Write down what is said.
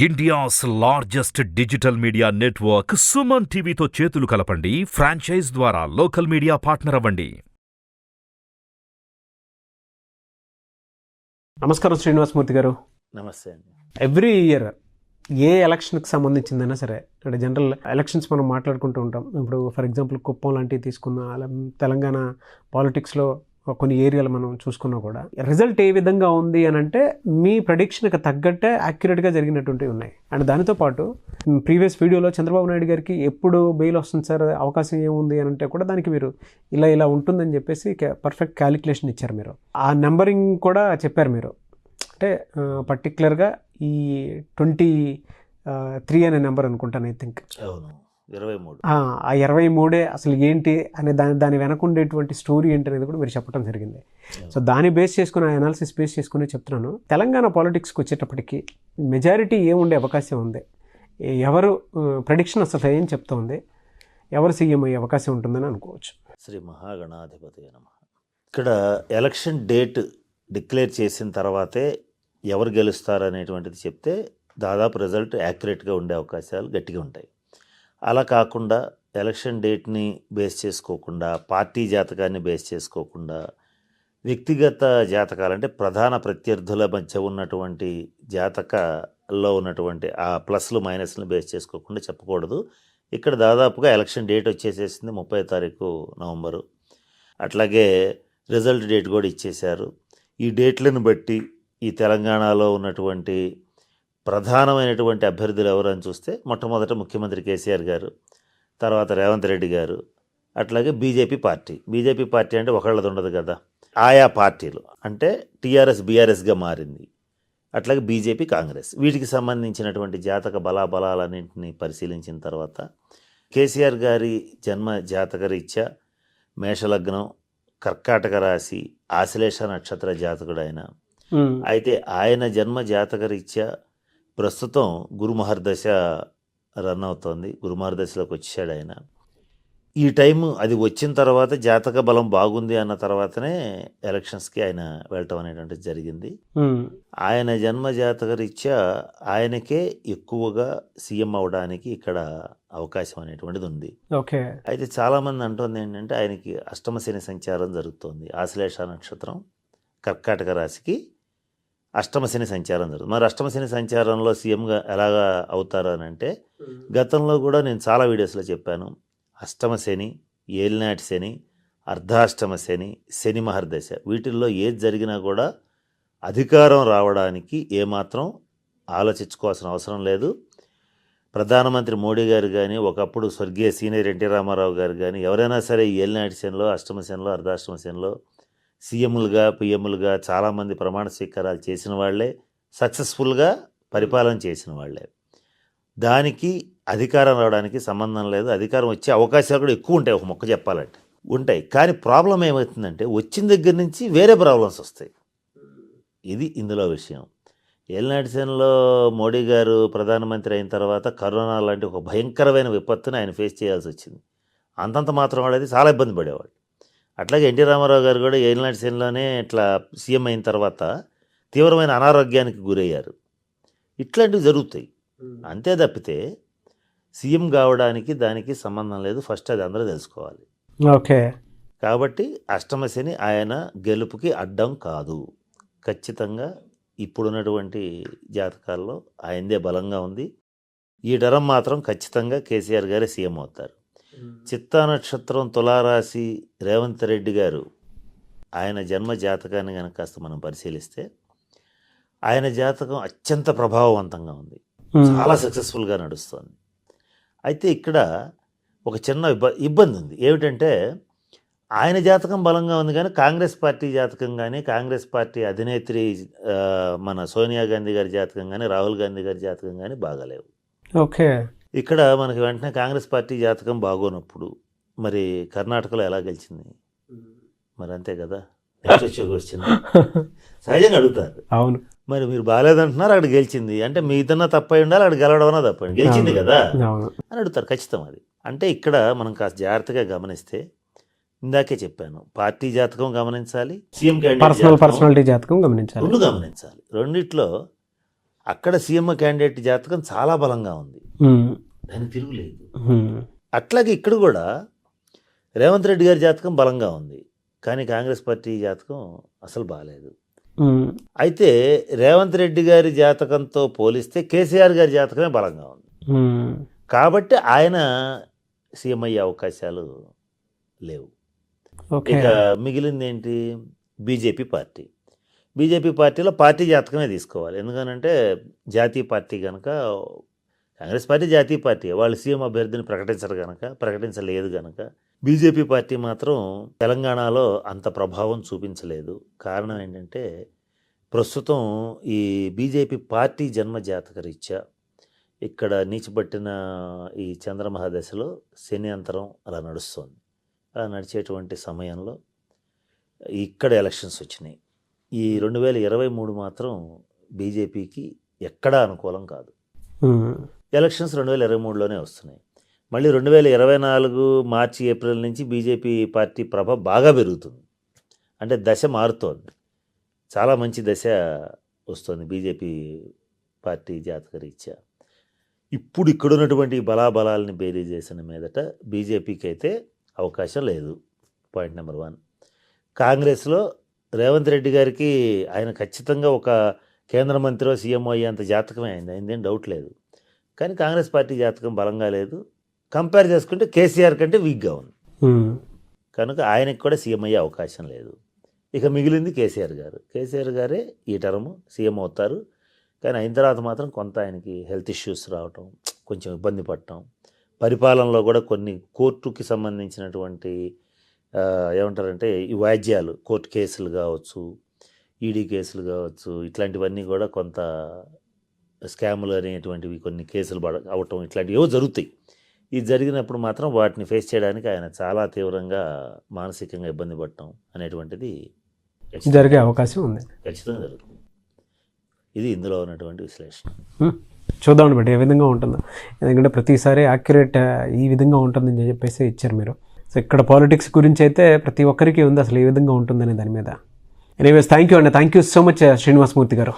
India's largest digital media network Suman టీవీతో చేతులు కలపండి. ఫ్రాంచైజ్ ద్వారా లోకల్ మీడియా పార్ట్నర్ అవ్వండి. నమస్కారం శ్రీనివాస్ మూర్తి గారు. నమస్తే అండి. ఎవ్రీ ఇయర్ ఏ ఎలక్షన్కి సంబంధించిందైనా సరే, అంటే జనరల్ ఎలక్షన్స్ మనం మాట్లాడుకుంటూ ఉంటాం. ఇప్పుడు ఫర్ ఎగ్జాంపుల్ కుప్పం లాంటివి తీసుకున్నా, అలా తెలంగాణ పాలిటిక్స్లో కొన్ని ఏరియాలు మనం చూసుకున్నా కూడా రిజల్ట్ ఏ విధంగా ఉంది అని అంటే మీ ప్రెడిక్షన్కి తగ్గట్టే యాక్యురేట్గా జరిగినటువంటివి ఉన్నాయి. అండ్ దానితో పాటు ప్రీవియస్ వీడియోలో చంద్రబాబు నాయుడు గారికి ఎప్పుడు బెయిల్ వస్తుంది సార్, అవకాశం ఏముంది అని అంటే కూడా దానికి మీరు ఇలా ఉంటుందని చెప్పేసి పర్ఫెక్ట్ క్యాలిక్యులేషన్ ఇచ్చారు. మీరు ఆ నెంబరింగ్ కూడా చెప్పారు. మీరు అంటే పర్టికులర్గా ఈ 23 అనే నెంబర్ అనుకుంటాను, ఐ థింక్. అవును, 23. ఆ 23 అసలు ఏంటి అనే దాని వెనకుండేటువంటి స్టోరీ ఏంటి అనేది కూడా మీరు చెప్పడం జరిగింది. సో దాన్ని బేస్ చేసుకుని, ఆ అనాలిసిస్ బేస్ చేసుకుని చెప్తున్నాను. తెలంగాణ పాలిటిక్స్కి వచ్చేటప్పటికి మెజారిటీ ఏముండే అవకాశం ఉంది, ఎవరు ప్రెడిక్షన్ అసలు ఏం చెప్తా ఉంది, ఎవరు సీఎం అయ్యే అవకాశం ఉంటుందని అనుకోవచ్చు. శ్రీ మహాగణాధిపతి నమః. ఇక్కడ ఎలక్షన్ డేట్ డిక్లేర్ చేసిన తర్వాతే ఎవరు గెలుస్తారు అనేటువంటిది చెప్తే దాదాపు రిజల్ట్ యాక్యురేట్గా ఉండే అవకాశాలు గట్టిగా ఉంటాయి. అలా కాకుండా ఎలక్షన్ డేట్ని బేస్ చేసుకోకుండా, పార్టీ జాతకాన్ని బేస్ చేసుకోకుండా, వ్యక్తిగత జాతకాలు అంటే ప్రధాన ప్రత్యర్థుల మధ్య ఉన్నటువంటి జాతకాల్లో ఉన్నటువంటి ఆ ప్లస్లు మైనస్లు బేస్ చేసుకోకుండా చెప్పకూడదు. ఇక్కడ దాదాపుగా ఎలక్షన్ డేట్ వచ్చేసేసింది 30 తారీఖు నవంబరు. అట్లాగే రిజల్ట్ డేట్ కూడా ఇచ్చేశారు. ఈ డేట్లను బట్టి ఈ తెలంగాణలో ఉన్నటువంటి ప్రధానమైనటువంటి అభ్యర్థులు ఎవరని చూస్తే మొట్టమొదట ముఖ్యమంత్రి కేసీఆర్ గారు, తర్వాత రేవంత్ రెడ్డి గారు, అట్లాగే బీజేపీ పార్టీ అంటే ఒకళ్ళది ఉండదు కదా, ఆయా పార్టీలు అంటే టీఆర్ఎస్ బీఆర్ఎస్గా మారింది. అట్లాగే బీజేపీ కాంగ్రెస్, వీటికి సంబంధించినటువంటి జాతక బలాబలాలన్నింటినీ పరిశీలించిన తర్వాత కేసీఆర్ గారి జన్మ జాతక రీత్యా మేషలగ్నం, కర్కాటక రాశి, ఆశ్లేష నక్షత్ర జాతకుడైన, అయితే ఆయన జన్మ జాతక రీత్యా ప్రస్తుతం గురుమహర్దశ రన్ అవుతోంది. గురుమహర్దశలోకి వచ్చాడు ఆయన. ఈ టైము అది వచ్చిన తర్వాత జాతక బలం బాగుంది అన్న తర్వాతనే ఎలక్షన్స్కి ఆయన వెళ్ళటం అనేటువంటిది జరిగింది. ఆయన జన్మ జాతక రీత్యా ఆయనకే ఎక్కువగా సీఎం అవడానికి ఇక్కడ అవకాశం అనేటువంటిది ఉంది. అయితే చాలామంది అంటుంది ఏంటంటే ఆయనకి అష్టమ శని సంచారం జరుగుతోంది. ఆశ్లేష నక్షత్రం, కర్కాటక రాశికి అష్టమ శని సంచారం జరుగుతుంది. మరి అష్టమ శని సంచారంలో సీఎంగా ఎలాగా అవుతారు అని అంటే, గతంలో కూడా నేను చాలా వీడియోస్లో చెప్పాను. అష్టమ శని, ఏలినాటి శని, అర్ధాష్టమ శని, శని మహర్దశ, వీటిల్లో ఏది జరిగినా కూడా అధికారం రావడానికి ఏమాత్రం ఆలోచించుకోవాల్సిన అవసరం లేదు. ప్రధానమంత్రి మోడీ గారు కానీ, ఒకప్పుడు స్వర్గీయ సీనియర్ ఎన్టీ రామారావు గారు కానీ, ఎవరైనా సరే ఏలినాటి శనిలో, అష్టమ శనిలో, అర్ధాష్టమ శనిలో సీఎంలుగా, పిఎంలుగా చాలామంది ప్రమాణ స్వీకారాలు చేసిన వాళ్ళే, సక్సెస్ఫుల్గా పరిపాలన చేసిన వాళ్ళే. దానికి అధికారం రావడానికి సంబంధం లేదు. అధికారం వచ్చే అవకాశాలు కూడా ఎక్కువ ఉంటాయి, ఒక మొక్క చెప్పాలంటే ఉంటాయి. కానీ ప్రాబ్లం ఏమవుతుందంటే వచ్చిన దగ్గర నుంచి వేరే ప్రాబ్లమ్స్ వస్తాయి. ఇది ఇందులో విషయం. ఏలినాటి శనిలో మోడీ గారు ప్రధానమంత్రి అయిన తర్వాత కరోనా లాంటి ఒక భయంకరమైన విపత్తుని ఆయన ఫేస్ చేయాల్సి వచ్చింది. అంతంత మాత్రం వాడేది చాలా ఇబ్బంది పడేవాడు. అట్లాగే ఎన్టీ రామారావు గారు కూడా ఏలినాటి శనిలోనే ఇట్లా సీఎం అయిన తర్వాత తీవ్రమైన అనారోగ్యానికి గురయ్యారు. ఇట్లాంటివి జరుగుతాయి. అంతే తప్పితే సీఎం కావడానికి దానికి సంబంధం లేదు. ఫస్ట్ అది అందరూ తెలుసుకోవాలి. ఓకే. కాబట్టి అష్టమ శని ఆయన గెలుపుకి అడ్డం కాదు. ఖచ్చితంగా ఇప్పుడున్నటువంటి జాతకాల్లో ఆయనదే బలంగా ఉంది. ఈ టర్మ్ మాత్రం ఖచ్చితంగా కేసీఆర్ గారే సీఎం అవుతారు. చిత్తా నక్షత్రం, తులారాశి, రేవంత్ రెడ్డి గారు ఆయన జన్మ జాతకాన్ని కనుక కాస్త మనం పరిశీలిస్తే ఆయన జాతకం అత్యంత ప్రభావవంతంగా ఉంది, చాలా సక్సెస్ఫుల్గా నడుస్తుంది. అయితే ఇక్కడ ఒక చిన్న ఇబ్బంది ఉంది. ఏమిటంటే ఆయన జాతకం బలంగా ఉంది, కానీ కాంగ్రెస్ పార్టీ జాతకం కానీ, కాంగ్రెస్ పార్టీ అధినేత్రి మన సోనియా గాంధీ గారి జాతకం కానీ, రాహుల్ గాంధీ గారి జాతకం కానీ బాగాలేవు. ఓకే. ఇక్కడ మనకి వెంటనే కాంగ్రెస్ పార్టీ జాతకం బాగోనప్పుడు మరి కర్ణాటకలో ఎలా గెలిచింది? మరి అంతే కదా, వచ్చింది సహజంగా అడుగుతారు. అవును, మరి మీరు బాగాలేదంటున్నారు, అక్కడ గెలిచింది అంటే మీదన్నా తప్పై ఉండాలి, అక్కడ గెలవడమన్నా తప్ప గెలిచింది కదా అని అడుగుతారు. ఖచ్చితం అది. అంటే ఇక్కడ మనం కాస్త జాగ్రత్తగా గమనిస్తే, ఇందాకే చెప్పాను, పార్టీ జాతకం గమనించాలి, సీఎం పర్సనాలిటీ జాతకం గమనించాలి, రెండు గమనించాలి. రెండిట్లో అక్కడ సీఎం క్యాండిడేట్ జాతకం చాలా బలంగా ఉంది, దానికి తిరుగులేదు. అట్లాగే ఇక్కడ కూడా రేవంత్ రెడ్డి గారి జాతకం బలంగా ఉంది, కానీ కాంగ్రెస్ పార్టీ జాతకం అసలు బాగాలేదు. అయితే రేవంత్ రెడ్డి గారి జాతకంతో పోలిస్తే కేసీఆర్ గారి జాతకమే బలంగా ఉంది. కాబట్టి ఆయన సీఎం అయ్యే అవకాశాలు లేవు. ఇక మిగిలింది ఏంటి? BJP party. బీజేపీ పార్టీలో పార్టీ జాతకమే తీసుకోవాలి. ఎందుకనంటే జాతీయ పార్టీ కనుక, కాంగ్రెస్ పార్టీ జాతీయ పార్టీ, వాళ్ళు సీఎం అభ్యర్థిని ప్రకటించలేదు కనుక బీజేపీ పార్టీ మాత్రం తెలంగాణలో అంత ప్రభావం చూపించలేదు. కారణం ఏంటంటే ప్రస్తుతం ఈ బీజేపీ పార్టీ జన్మ జాతక రీత్యా ఇక్కడ నీచిపట్టిన ఈ చంద్రమహాదశలో శని అంతరం అలా నడుస్తుంది. అలా నడిచేటువంటి సమయంలో ఇక్కడ ఎలక్షన్స్ వచ్చినాయి. ఈ 2023 మాత్రం బీజేపీకి ఎక్కడా అనుకూలం కాదు. ఎలక్షన్స్ 2023లోనే వస్తున్నాయి. మళ్ళీ 2024 మార్చి ఏప్రిల్ నుంచి బీజేపీ పార్టీ ప్రభ బాగా పెరుగుతుంది. అంటే దశ మారుతోంది, చాలా మంచి దశ వస్తుంది బీజేపీ పార్టీ జాతక రీత్యా. ఇప్పుడు ఇక్కడ ఉన్నటువంటి బలాబలాలని బేరీ చేసిన మీదట బీజేపీకి అయితే అవకాశం లేదు. Point number 1. కాంగ్రెస్లో రేవంత్ రెడ్డి గారికి ఆయన ఖచ్చితంగా ఒక కేంద్ర మంత్రి సీఎం అయ్యేంత జాతకమే అయిందేం డౌట్ లేదు. కానీ కాంగ్రెస్ పార్టీ జాతకం బలంగా లేదు. కంపేర్ చేసుకుంటే కేసీఆర్ కంటే వీక్గా ఉంది కనుక ఆయనకి కూడా సీఎం అయ్యే అవకాశం లేదు. ఇక మిగిలింది కేసీఆర్ గారు. కేసీఆర్ గారే ఈ టర్మ్ సీఎం అవుతారు. కానీ అయిన తర్వాత మాత్రం కొంత ఆయనకి హెల్త్ ఇష్యూస్ రావటం, కొంచెం ఇబ్బంది పడటం, పరిపాలనలో కూడా కొన్ని కోర్టుకి సంబంధించినటువంటి ఏమంటారంటే ఈ వాయిద్యాలు, కోర్టు కేసులు కావచ్చు, ఈడీ కేసులు కావచ్చు, ఇట్లాంటివన్నీ కూడా కొంత స్కాములు అనేటువంటివి కొన్ని కేసులు అవటం, ఇట్లాంటివి ఏవో జరుగుతాయి. ఇది జరిగినప్పుడు మాత్రం వాటిని ఫేస్ చేయడానికి ఆయన చాలా తీవ్రంగా మానసికంగా ఇబ్బంది పడటం అనేటువంటిది జరిగే అవకాశం ఉంది, ఖచ్చితంగా జరుగుతుంది. ఇది ఇందులో ఉన్నటువంటి విశ్లేషణ. చూద్దామని బట్టి ఏ విధంగా ఉంటుందో, ఎందుకంటే ప్రతిసారి యాక్యురేట్ ఈ విధంగా ఉంటుందని చెప్పేసి ఇచ్చారు మీరు. సో ఇక్కడ పాలిటిక్స్ గురించి అయితే ప్రతి ఒక్కరికి ఉంది అసలు ఏ విధంగా ఉంటుందనే దాని మీద. ఎనీవేస్ థ్యాంక్ యూ అండి, thank you so much Srinivas Murthy గారు.